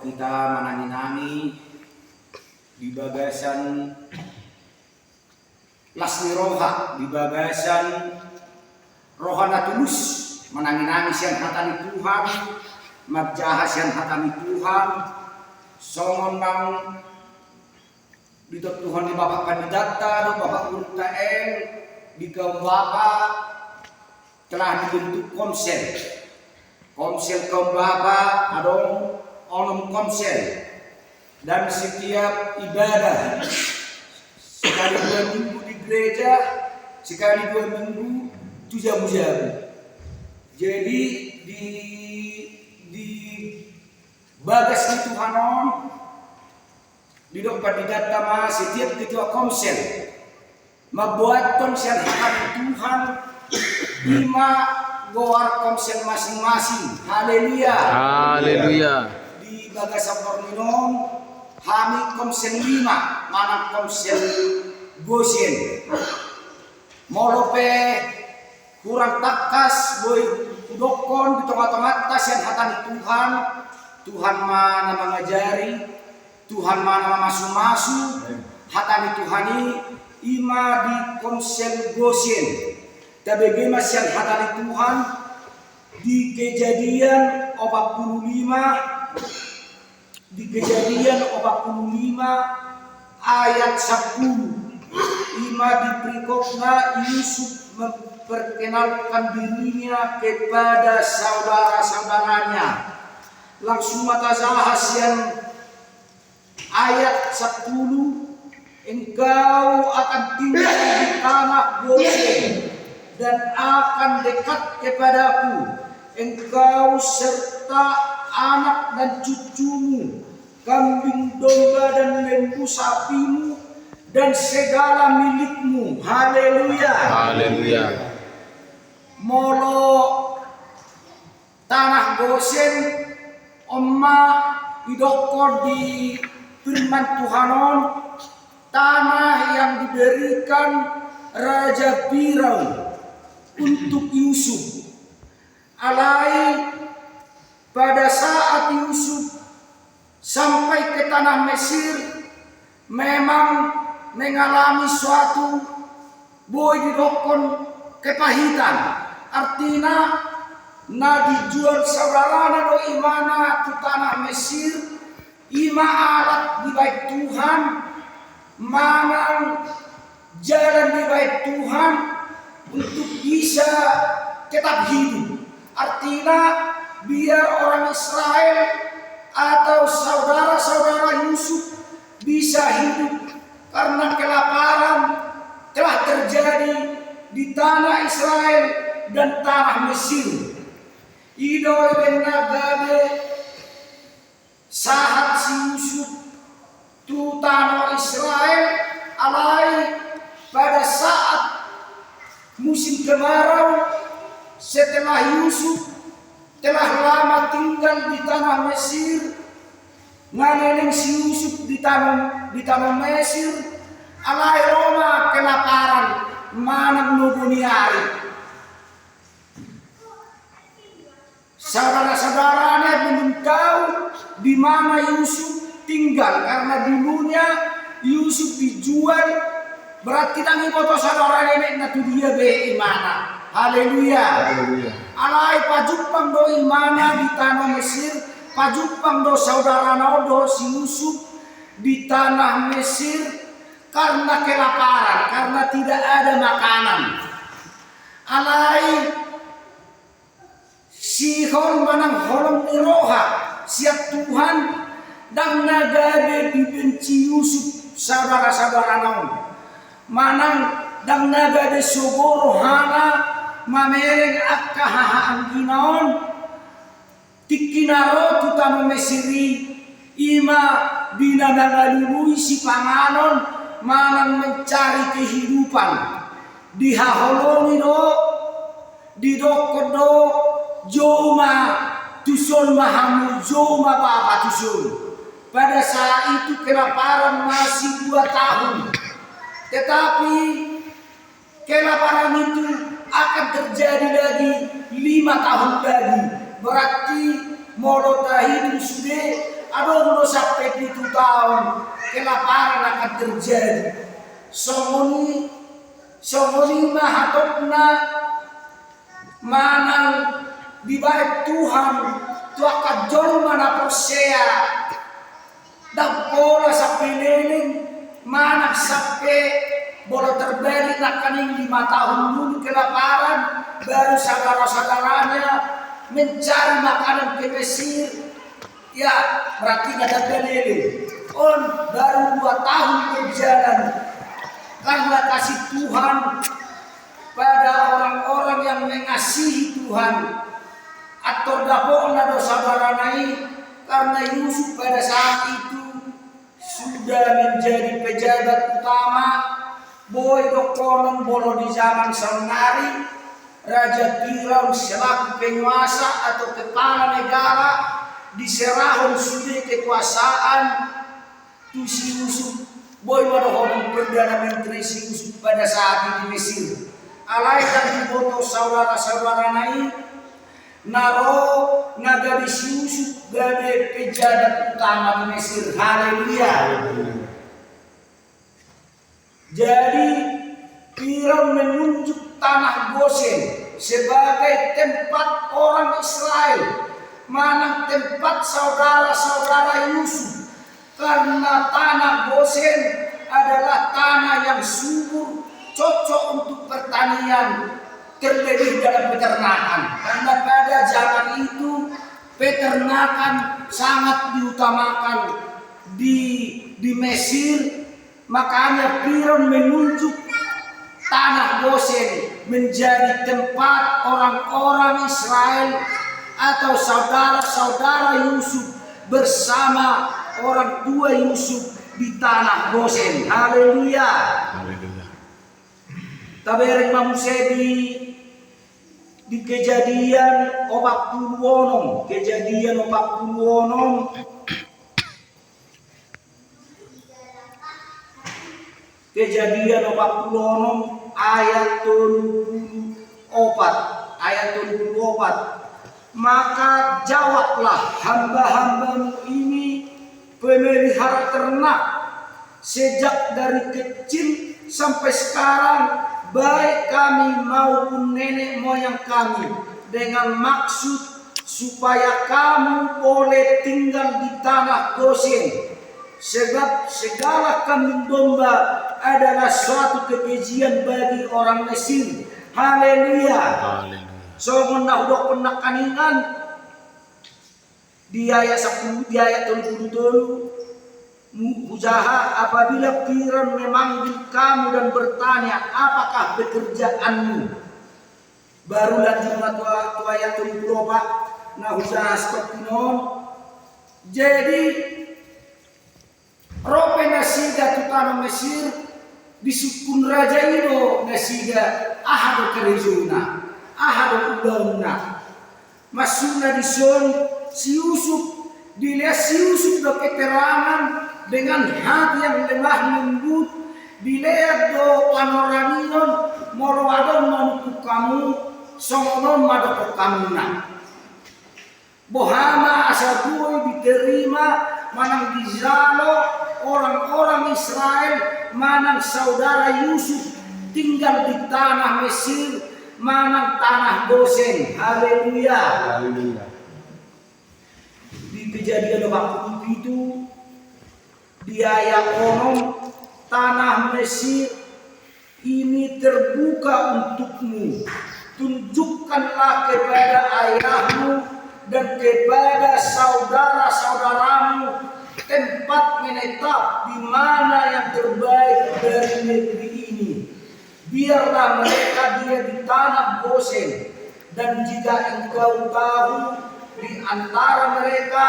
kita manani-nani di bagasan lasni roha, di bagasan rohana tulus manani-nani sian hatani Tuhan, marjaha sian hatani Tuhan, songon nang dito Tuhan di Bapak Kandidata, di Bapak Urtaen, di kaum Bapak telah dibentuk komsel kaum Bapak adong onom komsel, dan setiap ibadah sekali 2 minggu di gereja, sekali 2 minggu itu jamu-jamu. Jadi di bagas di Tuhanon di dompet di data mah setiap ketua komsel membuat komsel akan Tuhan 5 goar komsel masing-masing. Haleluya. Haleluya. Di Bagasan Porminon kami komsel 5, mana komsel Gosien. Molope kurang takas boy udokon di tengah-tengah tas yang hatani Tuhan. Tuhan mana mengajari, Tuhan mana masu-masu, hatani Tuhani ima di komsel Gosien. Tapi gemas yang hatani Tuhan di Kejadian 45, di Kejadian 45 ayat 10. Ima di perikopna Yusuf memperkenalkan dirinya kepada saudara-saudaranya. Langsung mata zahas yang ayat 10, engkau akan tinggal di tanah Gosyen dan akan dekat kepadaku, engkau serta anak dan cucumu, kambing domba dan lembu sapimu, dan segala milikmu. Haleluya. Haleluya. Molo tanah Gosyen Oma idokor di firman Tuhanon, tanah yang diberikan Raja Firaun untuk Yusuf. Alai pada saat Yusuf sampai ke tanah Mesir memang mengalami suatu boy didokon kepahitan. Artinya na dijual saudara do imana tu tanah Mesir, ima alat di bait Tuhan, mana jalan di bait Tuhan untuk bisa tetap hidup. Artinya biar orang Israel atau saudara-saudara Yusuf bisa hidup, karena kelaparan telah terjadi di tanah Israel dan tanah Mesir. Idoy ben nagabe sahat si Yusuf tu tanah Israel alai pada saat musim kemarau, setelah Yusuf telah lama tinggal di tanah Mesir, nganeneng si Yusuf di tanah Mesir, alai Roma kelaparan manang nubuniari. Saudara-saudaranya belum tahu di mana Yusuf tinggal, karena dulunya Yusuf dijual. Berarti tangi foto saudaranya na tu dia be imana. Haleluya. Alai pajupang do imana di tanah Mesir, pajupang do saudara do si Yusuf di tanah Mesir karena kelaparan, karena tidak ada makanan. Alai Sihon manang holong niroha siap Tuhan dan nagade dibenci Yusuf saudara-saudara naon manang dan nagade sogoro hana mamereng akka hahaan ginaon tikinaro tutano Mesiri ima binangalului si panganon manang mencari kehidupan dihaholoni do didokodo Joma tusul mahamu Joma bapa tusul. Pada saat itu kelaparan masih 2 tahun, tetapi kelaparan itu akan terjadi lagi 5 tahun lagi. Berarti molota hidup sudah aduh udah sampai 7 tahun kelaparan akan terjadi. Songoni mahatopna manang di bait Tuhan tu akan jol mana persea dan pola sampai leling mana sampai bola terbalik nakaning 5 tahun dulu kelaparan baru saudara-saudaranya mencari makanan ke Mesir. Ya berarti ada leling baru 2 tahun berjalan karena kasih Tuhan pada orang-orang yang mengasihi Tuhan atau dapona dosa baranai karena Yusuf pada saat itu sudah menjadi pejabat utama boy dokonon bolo di zaman Sanari Raja Firaun selaku penguasa atau kepala negara diserahkan sudah kekuasaan tu si Yusuf boy wadohon perdana menteri si Yusuf pada saat itu di Mesir alai dan diboto saudara-saudara nai naro nagadis Yusuf gade pejabat utama di Mesir. Haleluya. Jadi Firaun menunjuk tanah Gosen sebagai tempat orang Israel, mana tempat saudara-saudara Yusuf, karena tanah Gosen adalah tanah yang subur, cocok untuk pertanian, terlebih dalam peternakan. Karena pada zaman itu peternakan sangat diutamakan di Mesir. Makanya Firaun menunjuk tanah Gosen menjadi tempat orang-orang Israel atau saudara-saudara Yusuf bersama orang tua Yusuf di tanah Gosen. Haleluya. Haleluya. Tabereng manusia di kejadian 40 kejadian 40 Kejadian 40 ayat 34. Maka jawablah hamba-hambamu ini pemelihara ternak sejak dari kecil sampai sekarang, baik kami maupun nenek moyang kami, dengan maksud supaya kamu boleh tinggal di tanah Gosen. Sebab segala kambing domba adalah suatu kekejian bagi orang Mesir. Haleluya. So menahudok penakaningan di ayat 10 di ayat 77 Uzaha apabila Firaun memanggil kamu dan bertanya apakah pekerjaanmu, baru lanjut tu ayat 74 nah Uzaha seperti non. Jadi rope nasiga tu tanah Mesir disukun raja itu nasiga ahadu kerejuna ahadu udauna masuna dison si Yusuf dilihat si Yusuf do keterangan dengan hati yang lemah lembut dilihat do panoraminon moro adon manuku kamu songonon madoko kamuna bohama asal duwe diterima manang dijalo orang-orang Israel, manang saudara Yusuf tinggal di tanah Mesir, manang tanah Gosen. Haleluya. Haleluya. Di kejadian 40 itu di ayat 6 tanah Mesir ini terbuka untukmu. Tunjukkanlah kepada ayahmu dan kepada saudara-saudaramu tempat menetap di mana yang terbaik dari negeri ini. Biarlah mereka dia di tanah Gosen, dan jika engkau tahu di antara mereka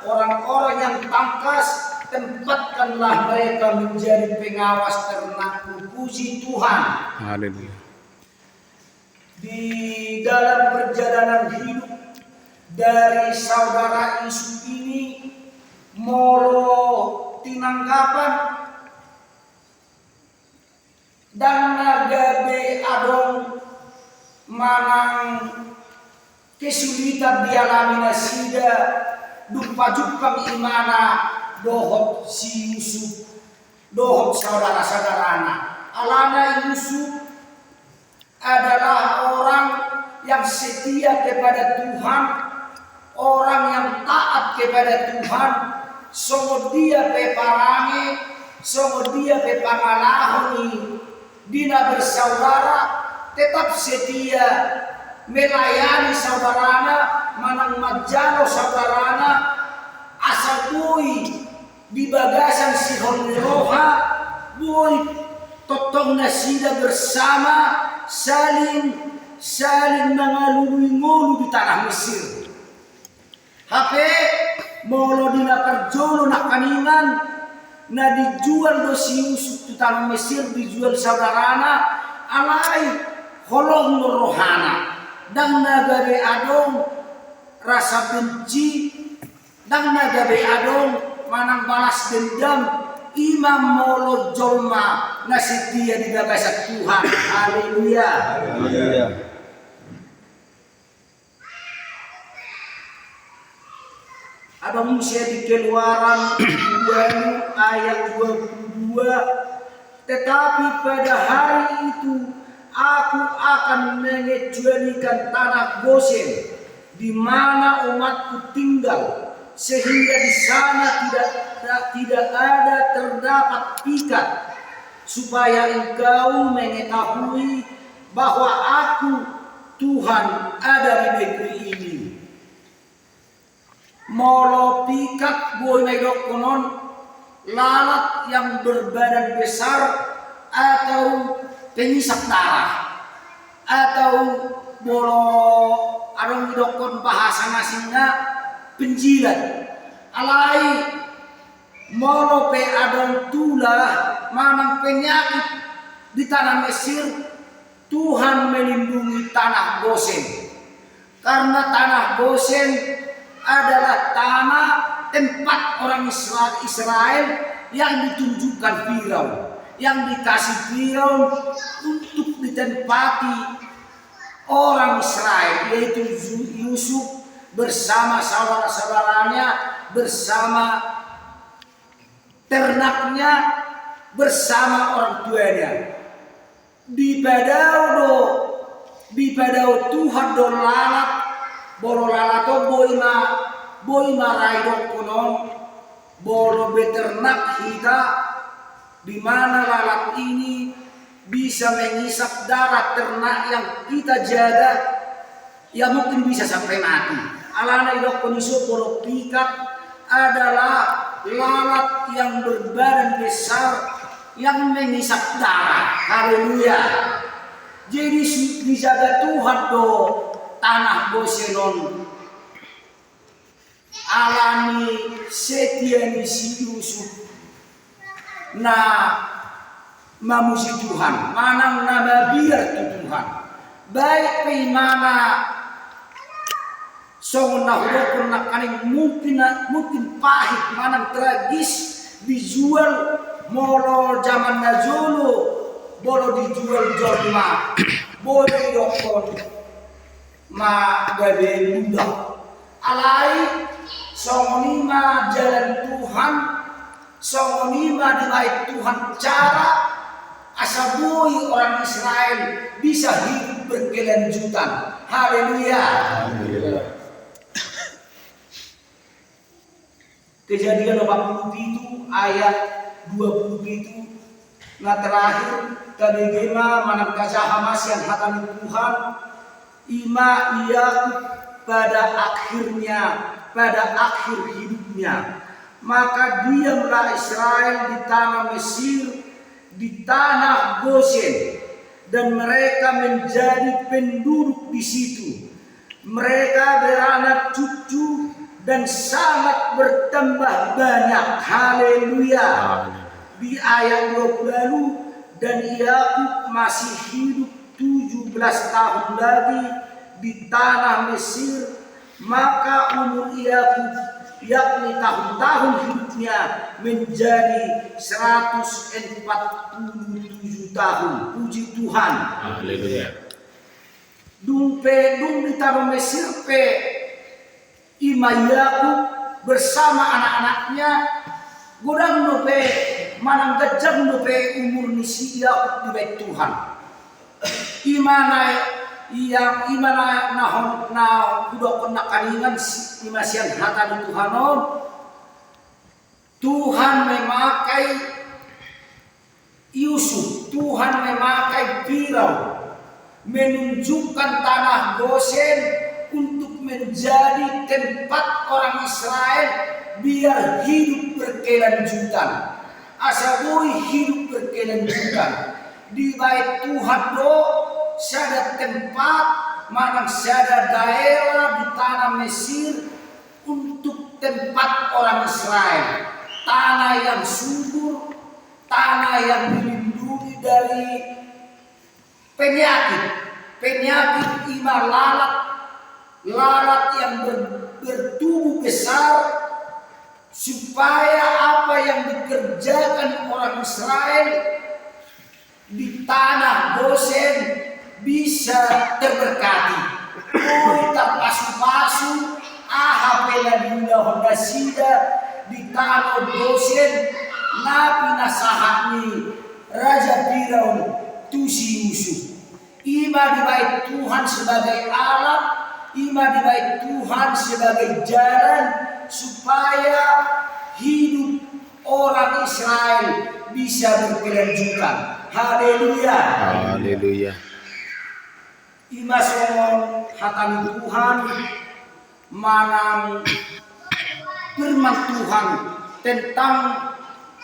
orang-orang yang tangkas, tempatkanlah mereka menjadi pengawas ternakku. Puji Tuhan. Haleluya. Di dalam perjalanan hidup dari saudara Yusuf ini molo tinanggapan dan nagabe adong manang kesulitan dialami nasida Dumpa-jumpang imana dohot si Yusuf, dohot saudara-saudarana. Alana Yusuf adalah orang yang setia kepada Tuhan, orang yang taat kepada Tuhan. Songo dia peparangi, songo dia pepangalahoni, dina bersaudara tetap setia melayani saudarana, manang majalo saudarana, asal bui di bagasan si Roha, bui totong nasida bersama, saling mengalui-ngulu di tanah Mesir. HP molo dina perjolo nak kaningan na dijual do si Yusuf di tanah Mesir, dijual saudarana alai holong rohana dan nagabe adong rasa benci dan nagabe adong manang balas dendam. Imam molo jolma na setia di bagasan Tuhan. Haleluya. Ada Musa di Keluaran 2 ayat 22. Tetapi pada hari itu aku akan mengecualikan tanah Gosen di mana umatku tinggal, sehingga di sana tidak ada terdapat ikat, supaya engkau mengetahui bahwa aku Tuhan ada di negeri ini. Molo pikat boy medok konon lalat yang berbadan besar atau pengisap darah, atau bolo arong dokon bahasa asingnya penjilat. Alai molo pe adon tulah mamang penyakit di tanah Mesir. Tuhan melindungi tanah Gosen, karena tanah Gosen adalah tanah tempat orang Israel yang ditunjukkan Firaun, yang dikasih Firaun untuk ditempati orang Israel, yaitu Yusuf bersama saudara-saudaranya, bersama ternaknya, bersama orang tuanya. Di padao Tuhan do lalat, bolo lalato boy raidok konon, bolo beternak kita, di mana lalat ini bisa mengisap darah ternak yang kita jaga, ya mungkin bisa sampai mati. Alana idok koniso bolo pikat adalah lalat yang berbadan besar yang mengisap darah. Haleluya. Jadi dijaga Tuhan do tanah Gosenon. Alami setia ni si Yusuf na mamusi Tuhan, manang nama biar tu Tuhan. Baik peimana songon nahudokon nak kaning mungkin pahit, manang tragis, dijual molo zaman najolo, bolo dijual jolma, bolo dokon ma gabe muda. Alai songonima jalan Tuhan, songonima dibaik Tuhan cara asabui orang Israel bisa hidup berkelanjutan. Haleluya. Kejadian 47 ayat 20 itu nah terakhir kadegema manang kasahamas yang hatani Tuhan ima Yakub pada akhir hidupnya, maka diamlah Israel di tanah Mesir, di tanah Gosen, dan mereka menjadi penduduk di situ. Mereka beranak cucu dan sangat bertambah banyak. Haleluya. Di ayat 20, dan Yakub masih hidup 17 tahun lagi di tanah Mesir, maka umur Yakub yakni tahun-tahun hidupnya menjadi 147 tahun. Puji Tuhan. Haleluya. Dung di tanah Mesir pe ima Yakub bersama anak-anaknya godang dope manang gajang dope umur nisi ia di bait Tuhan. Imana nahon na kudo kena kaningan imasian hata di Tuhanon. Tuhan memakai Yusuf, Tuhan memakai Firaun menunjukkan tanah Gosen untuk menjadi tempat orang Israel biar hidup berkelanjutan. Asabui hidup berkelanjutan di bait Tuhan do sada tempat manang sada daerah di tanah Mesir untuk tempat orang Israel, tanah yang subur, tanah yang dilindungi dari penyakit ima lalat yang bertubuh besar, supaya apa yang dikerjakan orang Israel di tanah Gosen bisa terberkati. Terpasu-pasu ahapela dina honda sida di tanah Gosen napi nasahani Raja Firaun tusi Yusuf. Ima di bait Tuhan sebagai alat, ima di bait Tuhan sebagai jalan supaya hidup orang Israel bisa berkelanjutan. Haleluya. Haleluya. Ima somon hatami Tuhan manang firman Tuhan tentang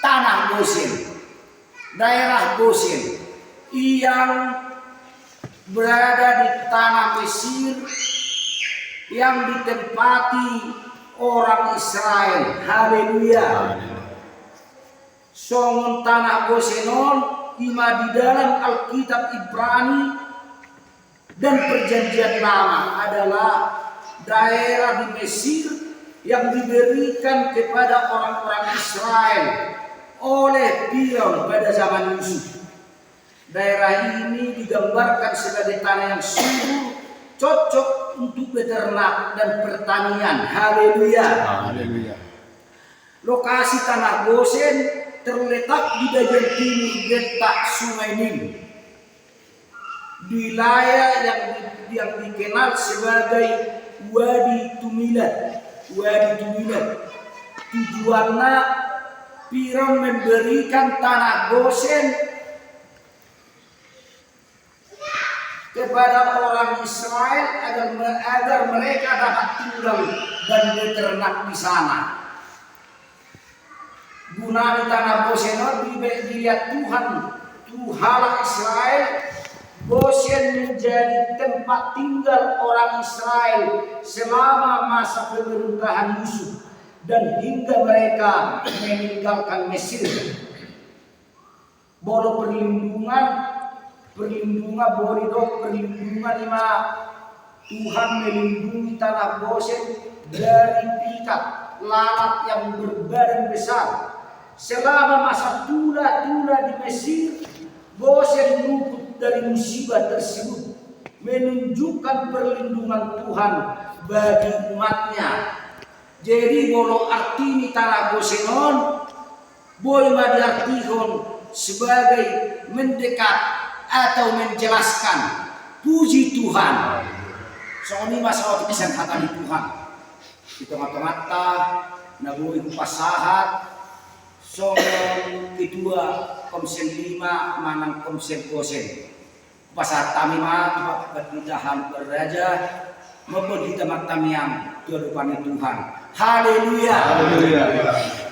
tanah Gosen, daerah Gosen yang berada di tanah Mesir yang ditempati orang Israel. Haleluya. Songon tanah Gosenon ima di dalam Alkitab Ibrani dan Perjanjian Lama adalah daerah di Mesir yang diberikan kepada orang-orang Israel oleh Firaun pada zaman Yusuf. Daerah ini digambarkan sebagai tanah yang subur, cocok untuk beternak dan pertanian. Haleluya. Haleluya. Lokasi tanah Gosen terletak di bagian timur letak Sungai Nil, di wilayah yang dikenal sebagai Wadi Tumilat. Tujuannya Firaun memberikan tanah Gosen kepada orang Israel agar mereka dapat tinggal dan beternak di sana. Guna di tanah Gosen dilihat Tuhan Israel, Gosen menjadi tempat tinggal orang Israel selama masa pemerintahan Yusuf dan hingga mereka meninggalkan Mesir. Bolo perlindungan lima Tuhan melindungi tanah Gosen dari pikat lalat yang berbadan besar. Selama masa tula-tula di Mesir, Gosen luput dari musibah tersebut, menunjukkan perlindungan Tuhan bagi umatnya. Jadi bolo arti tanah Gosenon boleh diartikan sebagai mendekat atau menjelaskan puji Tuhan. Soalnya masalah kisah kata di Tuhan. Kita mata-mata nabui pasahat. Soal kedua komsen 5 manang komsen Gosen. Pasahat kami mah berpindahan beraja maupun kita matam yang kehidupan Tuhan. Haleluya. Haleluya.